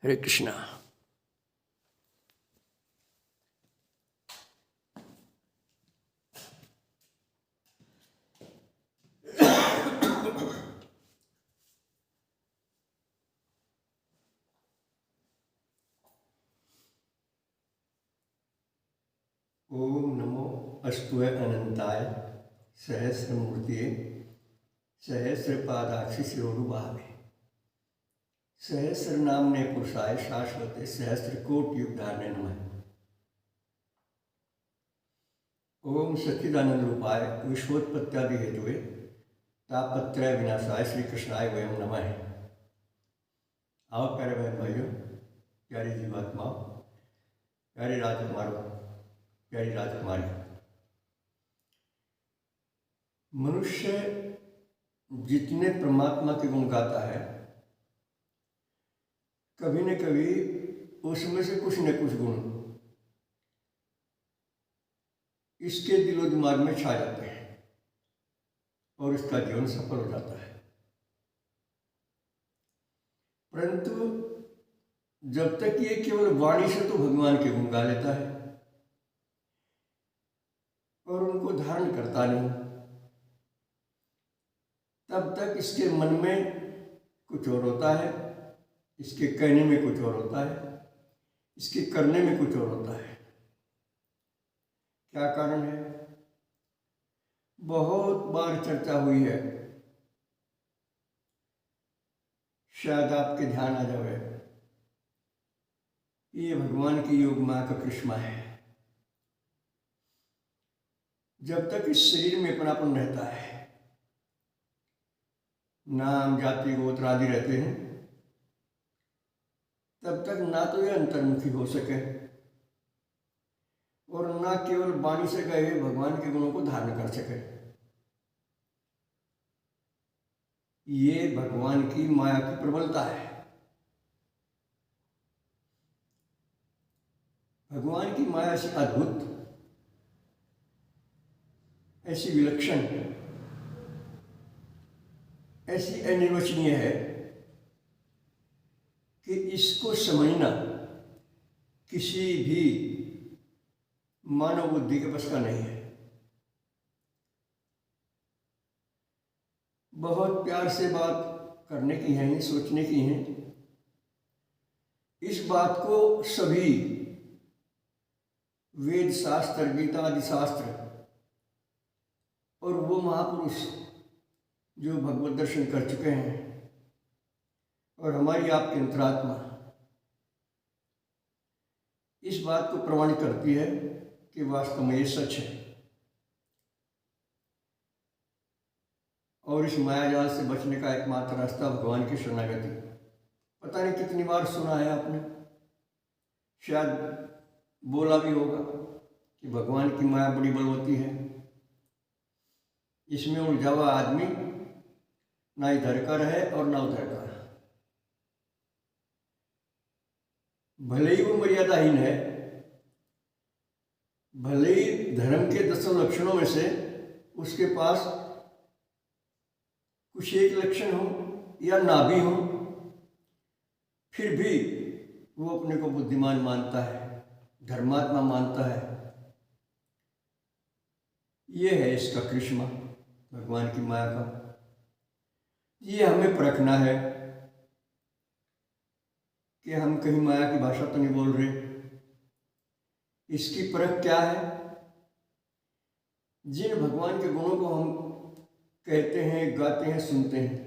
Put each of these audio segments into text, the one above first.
हरे कृष्णा। ओम नमो अस्तुय अनंताय सहस्रमूर्तिये सहस्रपादाक्षि शिरोरुभावे सहस्र नामने पुरुषाय शाश्वते सहस्रकोटि युगधारणे नमः। ओम सच्चिदानंद रूपाय विश्वोत्पत्त्यादि हेतुवे तापत्रय विनाशाय श्री कृष्णाय वयम नमः। आओ प्यारे बहन भाइयों, प्यारी जीवात्माओं, प्यारे राजकुमारों, प्यारी राजकुमारी, मनुष्य जितने परमात्मा के गुण गाता है, कभी न कभी उसमें से कुछ न कुछ गुण इसके दिलो दिमाग में छा जाते हैं और इसका जीवन सफल हो जाता है। परंतु जब तक ये केवल वाणी से तो भगवान के गुण गा लेता है और उनको धारण करता नहीं, तब तक इसके मन में कुछ और होता है, इसके कहने में कुछ और होता है, इसके करने में कुछ और होता है। क्या कारण है? बहुत बार चर्चा हुई है, शायद आपके ध्यान आ जाए। ये भगवान की योग माया का करिश्मा है। जब तक इस शरीर में अपनापन रहता है, नाम जाति गोत्र आदि रहते हैं, तब तक ना तो ये अंतर्मुखी हो सके और ना केवल वाणी से कहे हुए भगवान के गुणों को धारण कर सके। ये भगवान की माया की प्रबलता है। भगवान की माया ऐसी अद्भुत, ऐसी विलक्षण, ऐसी अनिर्वचनीय है कि इसको समझना किसी भी मानव बुद्धि के बस का नहीं है। बहुत प्यार से बात करने की है, सोचने की है। इस बात को सभी वेद शास्त्र, गीता आदि शास्त्र और वो महापुरुष जो भगवत दर्शन कर चुके हैं और हमारी आपकी अंतरात्मा इस बात को प्रमाणित करती है कि वास्तव में ये सच है। और इस मायाजाल से बचने का एकमात्र रास्ता भगवान की शरणागति। पता नहीं कितनी बार सुना है आपने, शायद बोला भी होगा कि भगवान की माया बड़ी बलवती है, इसमें उलझा हुआ आदमी ना इधर का रहे और ना उधर का। भले ही वो मर्यादाहीन है, भले ही धर्म के 10 लक्षणों में से उसके पास कुछ एक लक्षण हो या ना भी हो, फिर भी वो अपने को बुद्धिमान मानता है, धर्मात्मा मानता है। ये है इसका करिश्मा भगवान की माया का। ये हमें परखना है कि हम कहीं माया की भाषा तो नहीं बोल रहे। इसकी परख क्या है? जिन भगवान के गुणों को हम कहते हैं, गाते हैं, सुनते हैं,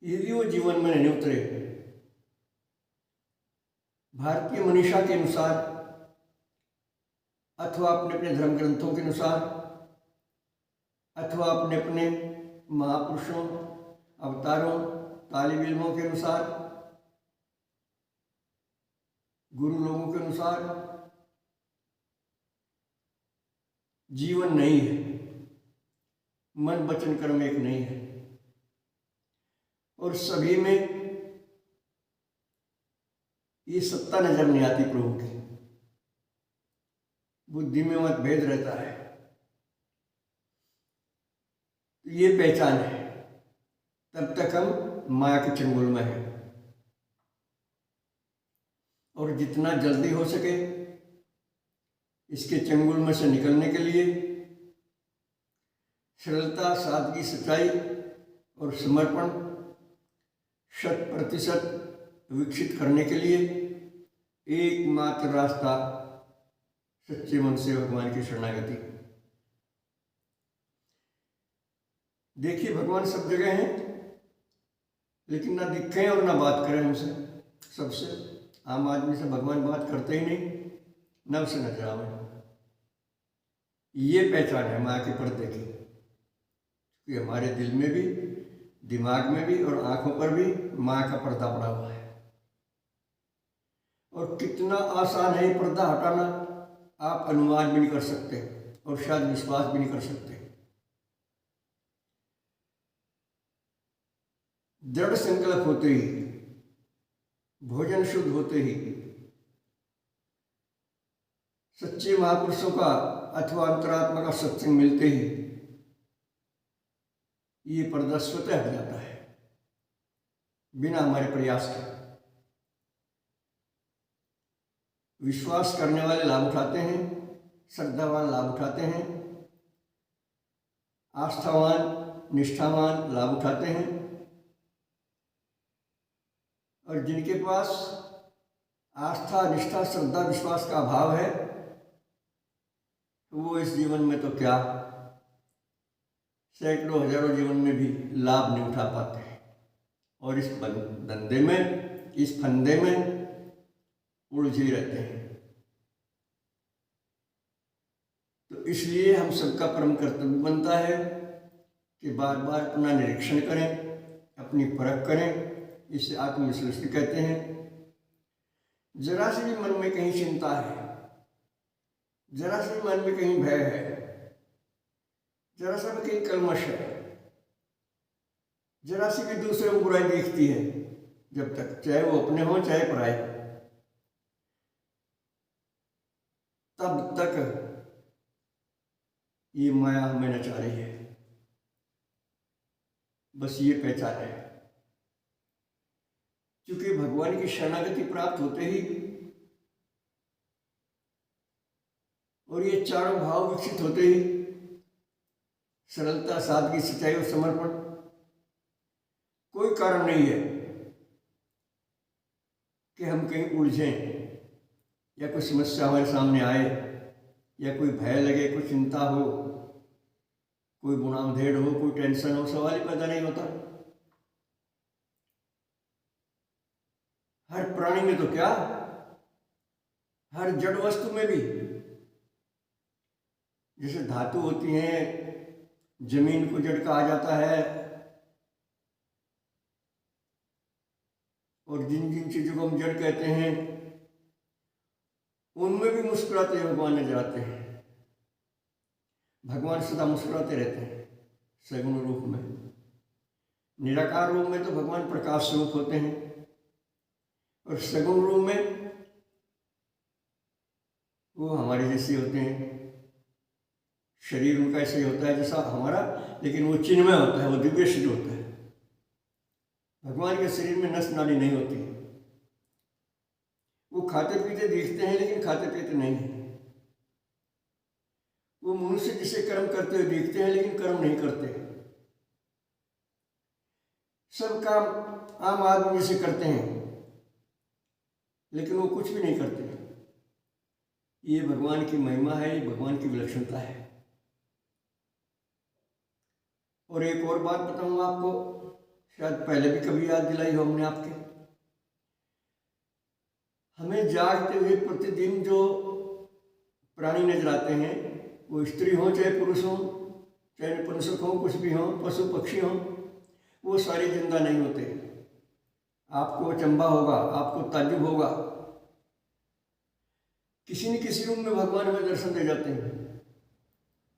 यदि वो जीवन में नहीं उतरे, भारतीय मनीषा के अनुसार अथवा अपने अपने धर्म ग्रंथों के अनुसार अथवा अपने अपने महापुरुषों, अवतारों, तालिब इल्मों के अनुसार, गुरु लोगों के अनुसार जीवन नहीं है, मन वचन कर्म एक नहीं है। और सभी में ये सत्ता नजर नहीं आती प्रभु की। बुद्धि में मतभेद रहता है। ये पहचान है, तब तक हम माया के चंगुल में हैं। और जितना जल्दी हो सके इसके चंगुल में से निकलने के लिए सरलता, सादगी, सच्चाई और समर्पण 100% विकसित करने के लिए एकमात्र रास्ता सच्चे मन से भगवान की शरणागति। देखिए, भगवान सब जगह हैं, लेकिन ना दिखें और ना बात करें हमसे। सबसे आम आदमी से भगवान बात करते ही नहीं, न उसे नजर आवे। ये पहचान है माँ के पर्दे की, कि हमारे दिल में भी, दिमाग में भी और आंखों पर भी माँ का पर्दा पड़ा हुआ है। और कितना आसान है ये पर्दा हटाना, आप अनुमान भी नहीं कर सकते और शायद विश्वास भी नहीं कर सकते। दृढ़ संकल्प होते ही, भोजन शुद्ध होते ही, सच्चे महापुरुषों का अथवा अंतरात्मा का सत्संग मिलते ही ये पर्दा स्वतः हट जाता है, बिना हमारे प्रयास के। विश्वास करने वाले लाभ उठाते हैं, श्रद्धावान लाभ उठाते हैं, आस्थावान, निष्ठावान लाभ उठाते हैं। और जिनके पास आस्था, निष्ठा, श्रद्धा, विश्वास का अभाव है, वो इस जीवन में तो क्या, सैकड़ों हजारों जीवन में भी लाभ नहीं उठा पाते हैं और इस धंधे में, इस फंदे में उलझे रहते हैं। तो इसलिए हम सबका परम कर्तव्य बनता है कि बार बार अपना निरीक्षण करें, अपनी परख करें। इसे आत्मविश्लेषण कहते हैं। जरा से भी मन में कहीं चिंता है, जरा से भी मन में कहीं भय है, जरा सा भी कहीं कलमश है, जरा सी भी दूसरे में बुराई दिखती है, जब तक चाहे वो अपने हों चाहे पराए, तब तक ये माया हमें नचा रही है। बस ये पहचान है, क्योंकि भगवान की शरणागति प्राप्त होते ही और ये चारों भाव विकसित होते ही, सरलता, सादगी, सच्चाई और समर्पण, कोई कारण नहीं है कि हम कहीं उलझें या कोई समस्या हमारे सामने आए या कोई भय लगे, कोई चिंता हो, कोई बुनाधेड़ हो, कोई टेंशन हो, सवाल ही पैदा नहीं होता। हर प्राणी में तो क्या, हर जड़ वस्तु में भी, जैसे धातु होती हैं, जमीन को जड़ कहा जाता है, और जिन जिन चीजों को हम जड़ कहते हैं उनमें भी मुस्कुराते हुए भगवान नजर आते हैं। भगवान सदा मुस्कुराते रहते हैं सगुण रूप में। निराकार रूप में तो भगवान प्रकाश स्वरूप होते हैं, और सगुण रूप में वो हमारे जैसे होते हैं। शरीर उनका ऐसे ही होता है जैसा हमारा, लेकिन वो चिन्मय होता है, वो दिव्य शरीर होता है। भगवान के शरीर में नस नाड़ी नहीं होती। वो खाते पीते दिखते हैं, लेकिन खाते पीते नहीं है। वो मनुष्य जिसे कर्म करते हुए दिखते हैं, लेकिन कर्म नहीं करते। सब काम आम आदमी जैसे करते हैं, लेकिन वो कुछ भी नहीं करते। ये भगवान की महिमा है, ये भगवान की विलक्षणता है। और एक और बात बताऊंगा आपको, शायद पहले भी कभी याद दिलाई हो हमने आपके। हमें जागते हुए प्रतिदिन जो प्राणी नजर आते हैं, वो स्त्री हो चाहे पुरुष हो, चाहे नपुंसक हो, कुछ भी हो, पशु पक्षी हो, वो सारे जिंदा नहीं होते। आपको अचंभा होगा, आपको ताज्जुब होगा, किसी न किसी रूप में भगवान हमें दर्शन दे जाते हैं।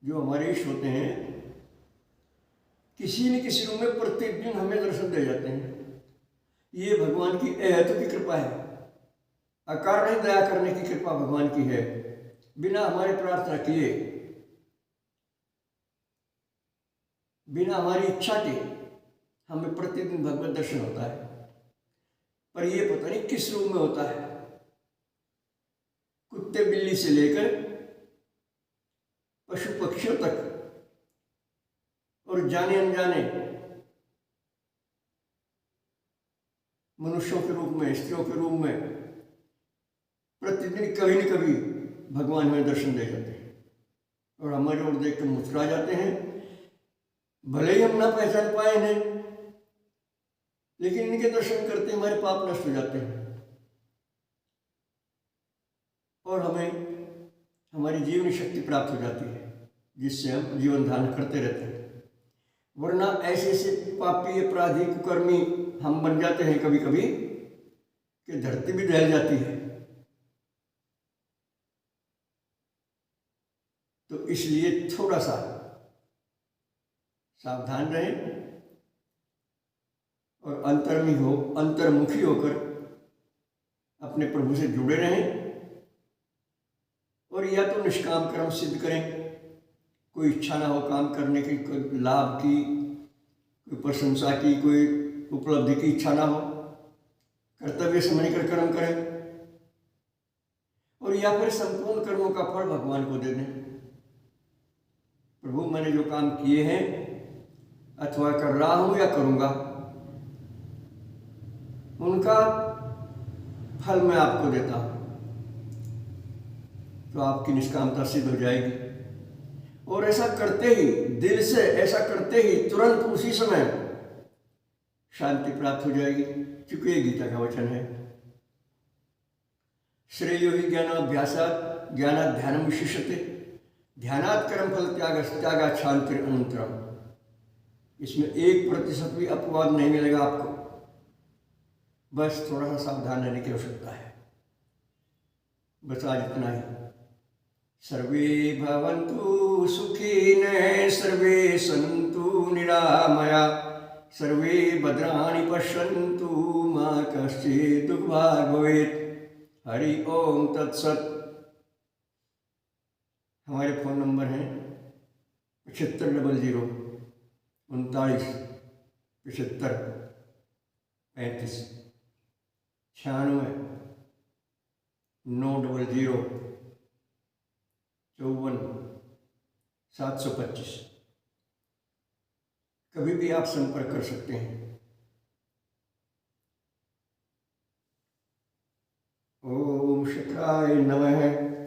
जो हमारे ईश होते हैं, किसी न किसी रूप में प्रतिदिन हमें दर्शन दे जाते हैं। ये भगवान की अहेतु की कृपा है। अकारण दया करने की कृपा भगवान की है। बिना हमारी प्रार्थना किए, बिना हमारी इच्छा के हमें प्रतिदिन भगवत दर्शन होता है। पर ये पता नहीं किस रूप में होता है, कुत्ते बिल्ली से लेकर पशु पक्षियों तक और जाने अनजाने मनुष्यों के रूप में, स्त्रियों के रूप में प्रतिदिन कभी न कभी भगवान हमें दर्शन दे जाते हैं और हमारी ओर देख कर मुस्कुरा जाते हैं। भले ही हम ना पहचान पाए इन्हें, लेकिन इनके दर्शन करते हमारे पाप नष्ट हो जाते हैं और हमें हमारी जीवनी शक्ति प्राप्त हो जाती है, जिससे हम जीवन धारण करते रहते हैं। वरना ऐसे ऐसे पापी, अपराधी, कुकर्मी हम बन जाते हैं कभी कभी कि धरती भी दहल जाती है। तो इसलिए थोड़ा सा सावधान रहें और अंतर्मुखी होकर अपने प्रभु से जुड़े रहें और या तो निष्काम कर्म सिद्ध करें, कोई इच्छा ना हो काम करने की, कोई लाभ की, कोई प्रशंसा की, कोई उपलब्धि की इच्छा ना हो, कर्तव्य समझकर कर्म करें और या फिर संपूर्ण कर्मों का फल भगवान को दे दें। प्रभु मैंने जो काम किए हैं अथवा कर रहा हूं या करूंगा, उनका फल मैं आपको देता हूं, तो आपकी निष्कामता सिद्ध हो जाएगी। और ऐसा करते ही, दिल से ऐसा करते ही तुरंत उसी समय शांति प्राप्त हो जाएगी, क्योंकि ये गीता का वचन है। श्रेयो ही ज्ञानाभ्यासात् ज्ञानात् ध्यानम् विशिष्यते, ध्यानात् कर्म फल त्यागात् शांतिर अनंतरम। इसमें 1% भी अपवाद नहीं मिलेगा आपको, बस थोड़ा सा सावधान रहने की आवश्यकता है। बस आज इतना ही। सर्वे भवन्तु सुखिनः, सर्वे सन्तु निरामया, सर्वे भद्राणि पश्यन्तु, मा कश्चित् दुःखभाग् भवेत्। हरि ओम तत्सत। हमारे फ़ोन नंबर हैं 7500 39 75 35 96 900 54 725। कभी भी आप संपर्क कर सकते हैं। ओम शिखाय नमः।